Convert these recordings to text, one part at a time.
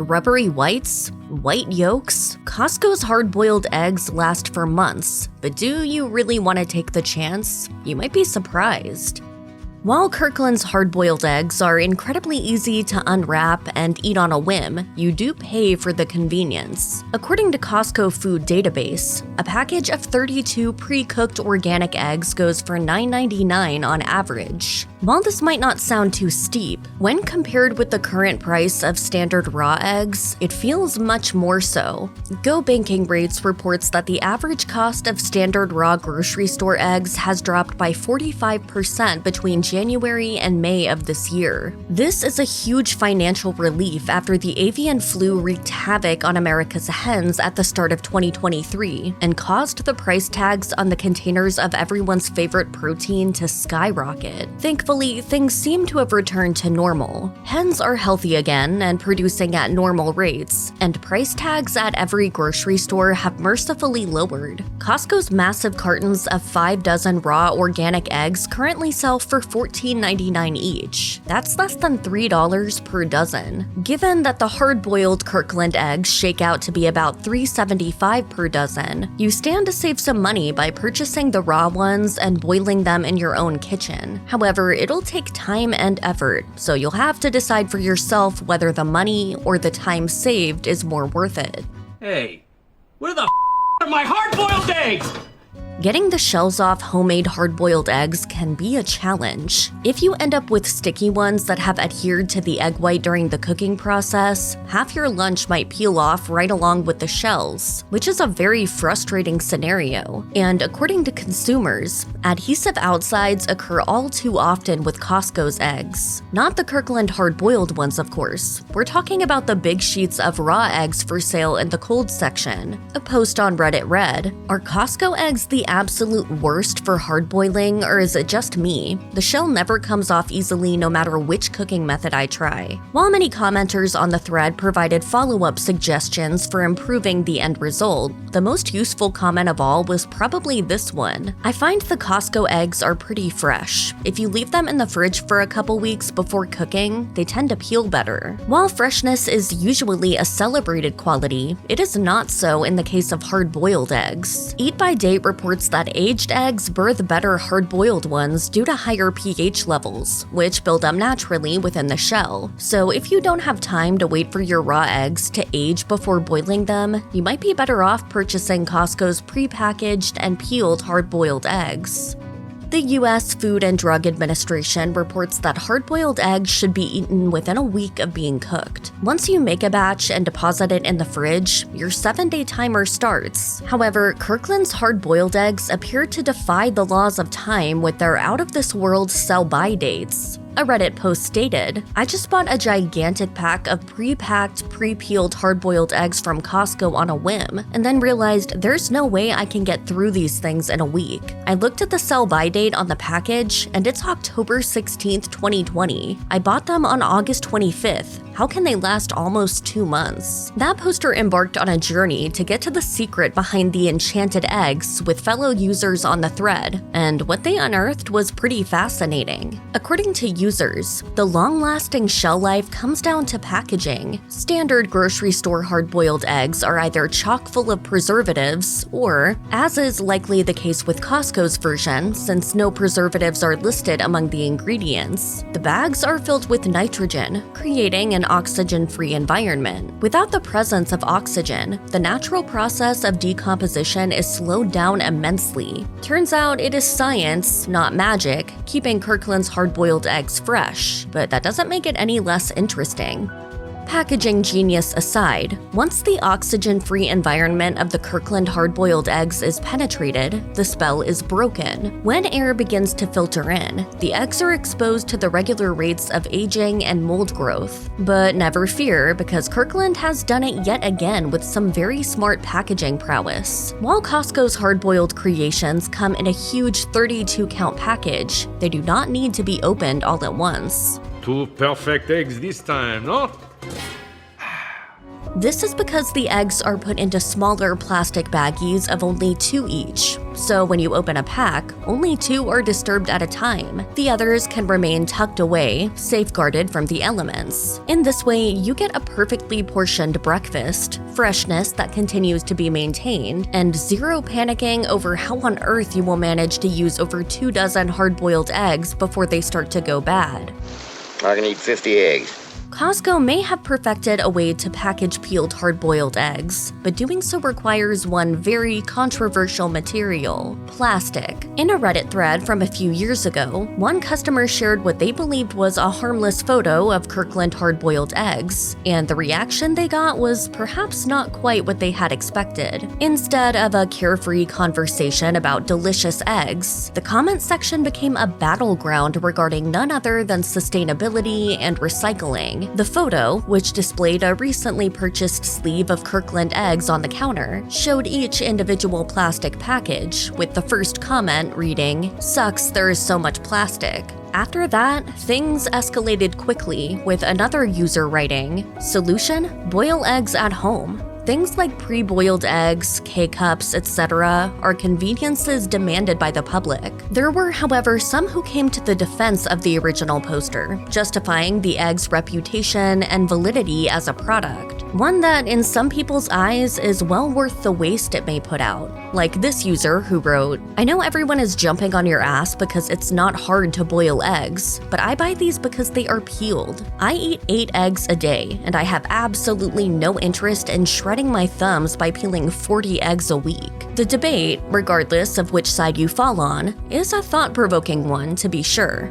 Rubbery whites? White yolks? Costco's hard-boiled eggs last for months, but do you really want to take the chance? You might be surprised. While Kirkland's hard-boiled eggs are incredibly easy to unwrap and eat on a whim, you do pay for the convenience. According to Costco Food Database, a package of 32 pre-cooked organic eggs goes for $9.99 on average. While this might not sound too steep, when compared with the current price of standard raw eggs, it feels much more so. Go Banking Rates reports that the average cost of standard raw grocery store eggs has dropped by 45% between January and May of this year. This is a huge financial relief after the avian flu wreaked havoc on America's hens at the start of 2023 and caused the price tags on the containers of everyone's favorite protein to skyrocket. Thankfully, things seem to have returned to normal. Hens are healthy again and producing at normal rates, and price tags at every grocery store have mercifully lowered. Costco's massive cartons of 5 dozen raw organic eggs currently sell for $14.99 each. That's less than $3 per dozen. Given that the hard-boiled Kirkland eggs shake out to be about $3.75 per dozen, you stand to save some money by purchasing the raw ones and boiling them in your own kitchen. However, it'll take time and effort, so you'll have to decide for yourself whether the money or the time saved is more worth it. Hey, where the are my hard-boiled eggs? Getting the shells off homemade hard-boiled eggs can be a challenge. If you end up with sticky ones that have adhered to the egg white during the cooking process, half your lunch might peel off right along with the shells, which is a very frustrating scenario. And according to consumers, adhesive outsides occur all too often with Costco's eggs. Not the Kirkland hard-boiled ones, of course. We're talking about the big sheets of raw eggs for sale in the cold section. A post on Reddit read, "Are Costco eggs the absolute worst for hard boiling, or is it just me? The shell never comes off easily no matter which cooking method I try." While many commenters on the thread provided follow-up suggestions for improving the end result, the most useful comment of all was probably this one. "I find the Costco eggs are pretty fresh. If you leave them in the fridge for a couple weeks before cooking, they tend to peel better." While freshness is usually a celebrated quality, it is not so in the case of hard-boiled eggs. Eat by Date reports that aged eggs birth better hard-boiled ones due to higher pH levels, which build up naturally within the shell. So if you don't have time to wait for your raw eggs to age before boiling them, you might be better off purchasing Costco's pre-packaged and peeled hard-boiled eggs. The U.S. Food and Drug Administration reports that hard-boiled eggs should be eaten within a week of being cooked. Once you make a batch and deposit it in the fridge, your 7-day timer starts. However, Kirkland's hard-boiled eggs appear to defy the laws of time with their out-of-this-world sell-by dates. A Reddit post stated, "I just bought a gigantic pack of pre-packed, pre-peeled hard-boiled eggs from Costco on a whim, and then realized there's no way I can get through these things in a week. I looked at the sell-by date on the package, and it's October 16th, 2020. I bought them on August 25th. How can they last almost 2 months?" That poster embarked on a journey to get to the secret behind the enchanted eggs with fellow users on the thread, and what they unearthed was pretty fascinating. According to users, the long-lasting shell life comes down to packaging. Standard grocery store hard-boiled eggs are either chock full of preservatives or, as is likely the case with Costco's version since no preservatives are listed among the ingredients, the bags are filled with nitrogen, creating an oxygen-free environment. Without the presence of oxygen, the natural process of decomposition is slowed down immensely. Turns out it is science, not magic, keeping Kirkland's hard-boiled eggs fresh, but that doesn't make it any less interesting. Packaging genius aside, once the oxygen-free environment of the Kirkland hard-boiled eggs is penetrated, the spell is broken. When air begins to filter in, the eggs are exposed to the regular rates of aging and mold growth. But never fear, because Kirkland has done it yet again with some very smart packaging prowess. While Costco's hard-boiled creations come in a huge 32-count package, they do not need to be opened all at once. 2 perfect eggs this time, no? This is because the eggs are put into smaller plastic baggies of only 2 each. So when you open a pack, only 2 are disturbed at a time. The others can remain tucked away, safeguarded from the elements. In this way, you get a perfectly portioned breakfast, freshness that continues to be maintained, and zero panicking over how on earth you will manage to use over 2 dozen hard-boiled eggs before they start to go bad. I can eat 50 eggs. Costco may have perfected a way to package peeled hard-boiled eggs, but doing so requires one very controversial material: plastic. In a Reddit thread from a few years ago, one customer shared what they believed was a harmless photo of Kirkland hard-boiled eggs, and the reaction they got was perhaps not quite what they had expected. Instead of a carefree conversation about delicious eggs, the comment section became a battleground regarding none other than sustainability and recycling. The photo, which displayed a recently purchased sleeve of Kirkland eggs on the counter, showed each individual plastic package, with the first comment reading, "Sucks there is so much plastic." After that, things escalated quickly, with another user writing, "Solution? Boil eggs at home." Things like pre-boiled eggs, K-cups, etc. are conveniences demanded by the public. There were, however, some who came to the defense of the original poster, justifying the egg's reputation and validity as a product. One that, in some people's eyes, is well worth the waste it may put out. Like this user who wrote, "I know everyone is jumping on your ass because it's not hard to boil eggs, but I buy these because they are peeled. I eat 8 eggs a day, and I have absolutely no interest in shredding my thumbs by peeling 40 eggs a week." The debate, regardless of which side you fall on, is a thought-provoking one to be sure.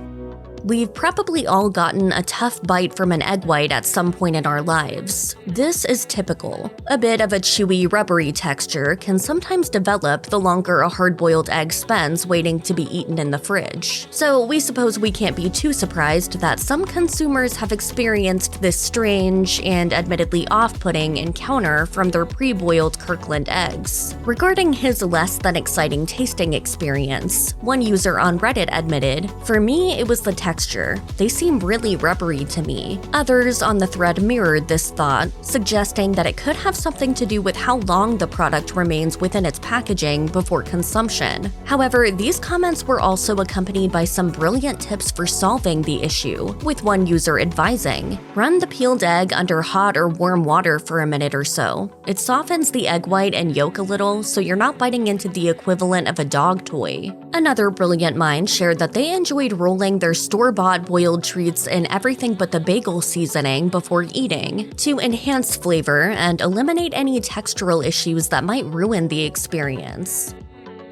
We've probably all gotten a tough bite from an egg white at some point in our lives. This is typical. A bit of a chewy, rubbery texture can sometimes develop the longer a hard-boiled egg spends waiting to be eaten in the fridge. So we suppose we can't be too surprised that some consumers have experienced this strange and admittedly off-putting encounter from their pre-boiled Kirkland eggs. Regarding his less than exciting tasting experience, one user on Reddit admitted, "For me, it was the texture. They seem really rubbery to me." Others on the thread mirrored this thought, suggesting that it could have something to do with how long the product remains within its packaging before consumption. However, these comments were also accompanied by some brilliant tips for solving the issue, with one user advising, "Run the peeled egg under hot or warm water for a minute or so. It softens the egg white and yolk a little so you're not biting into the equivalent of a dog toy." Another brilliant mind shared that they enjoyed rolling their store-bought boiled treats in everything but the bagel seasoning before eating, to enhance flavor and eliminate any textural issues that might ruin the experience.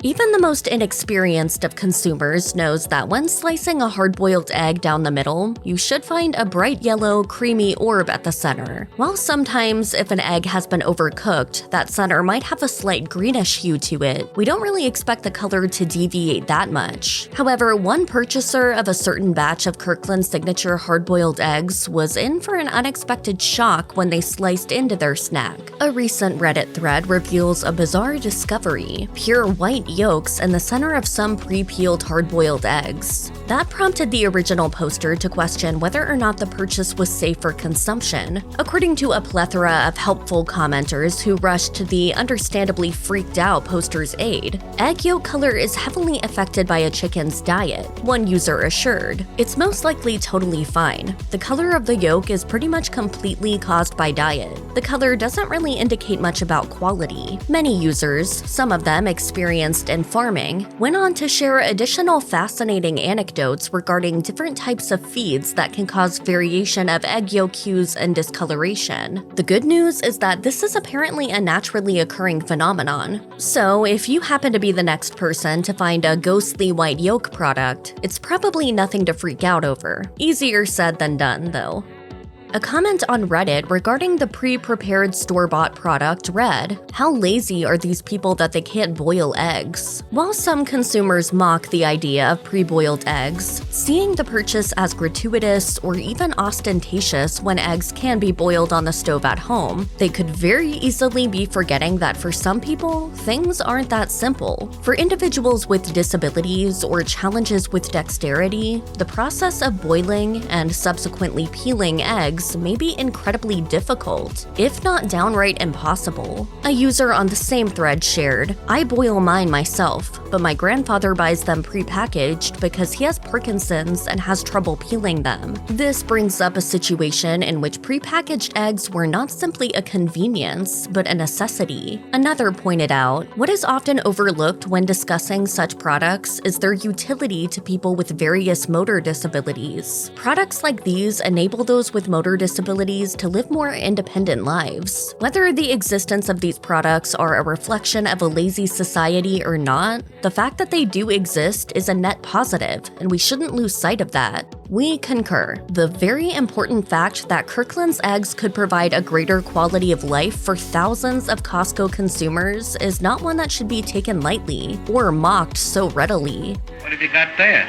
Even the most inexperienced of consumers knows that when slicing a hard-boiled egg down the middle, you should find a bright yellow, creamy orb at the center. While sometimes, if an egg has been overcooked, that center might have a slight greenish hue to it, we don't really expect the color to deviate that much. However, one purchaser of a certain batch of Kirkland's signature hard-boiled eggs was in for an unexpected shock when they sliced into their snack. A recent Reddit thread reveals a bizarre discovery: pure white yolks in the center of some pre-peeled hard-boiled eggs. That prompted the original poster to question whether or not the purchase was safe for consumption. According to a plethora of helpful commenters who rushed to the understandably freaked out poster's aid, egg yolk color is heavily affected by a chicken's diet, one user assured. "It's most likely totally fine. The color of the yolk is pretty much completely caused by diet. The color doesn't really indicate much about quality." Many users, some of them experienced in farming, went on to share additional fascinating anecdotes regarding different types of feeds that can cause variation of egg yolk hues and discoloration. The good news is that this is apparently a naturally occurring phenomenon. So if you happen to be the next person to find a ghostly white yolk product, it's probably nothing to freak out over. Easier said than done, though. A comment on Reddit regarding the pre-prepared store-bought product read, "How lazy are these people that they can't boil eggs?" While some consumers mock the idea of pre-boiled eggs, seeing the purchase as gratuitous or even ostentatious when eggs can be boiled on the stove at home, they could very easily be forgetting that for some people, things aren't that simple. For individuals with disabilities or challenges with dexterity, the process of boiling and subsequently peeling eggs eggs may be incredibly difficult, if not downright impossible. A user on the same thread shared, "I boil mine myself, but my grandfather buys them pre-packaged because he has Parkinson's and has trouble peeling them." This brings up a situation in which pre-packaged eggs were not simply a convenience, but a necessity. Another pointed out, what is often overlooked when discussing such products is their utility to people with various motor disabilities. Products like these enable those with motor disabilities to live more independent lives. Whether the existence of these products are a reflection of a lazy society or not, the fact that they do exist is a net positive, and we shouldn't lose sight of that. We concur. The very important fact that Kirkland's eggs could provide a greater quality of life for thousands of Costco consumers is not one that should be taken lightly or mocked so readily. What have you got there?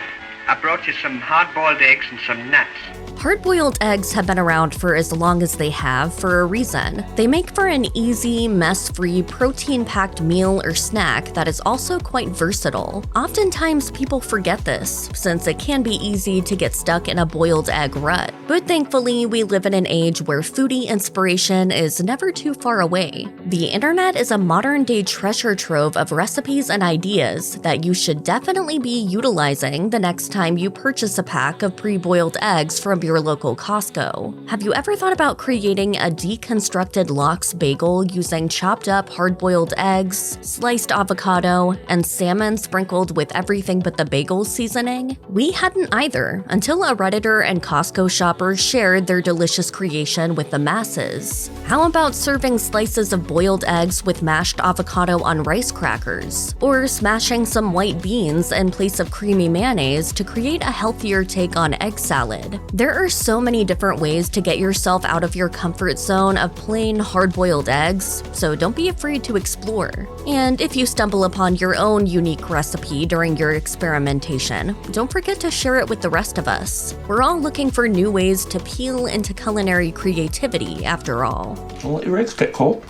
I brought you some hard-boiled eggs and some nuts. Hard-boiled eggs have been around for as long as they have for a reason. They make for an easy, mess-free, protein-packed meal or snack that is also quite versatile. Oftentimes, people forget this, since it can be easy to get stuck in a boiled egg rut. But thankfully, we live in an age where foodie inspiration is never too far away. The internet is a modern-day treasure trove of recipes and ideas that you should definitely be utilizing the next time you purchase a pack of pre-boiled eggs from your local Costco. Have you ever thought about creating a deconstructed lox bagel using chopped up hard-boiled eggs, sliced avocado, and salmon sprinkled with everything but the bagel seasoning? We hadn't either until a Redditor and Costco shoppers shared their delicious creation with the masses. How about serving slices of boiled eggs with mashed avocado on rice crackers? Or smashing some white beans in place of creamy mayonnaise to create a healthier take on egg salad? There are so many different ways to get yourself out of your comfort zone of plain hard-boiled eggs, so don't be afraid to explore. And if you stumble upon your own unique recipe during your experimentation, don't forget to share it with the rest of us. We're all looking for new ways to peel into culinary creativity after all. Don't let your eggs get cold.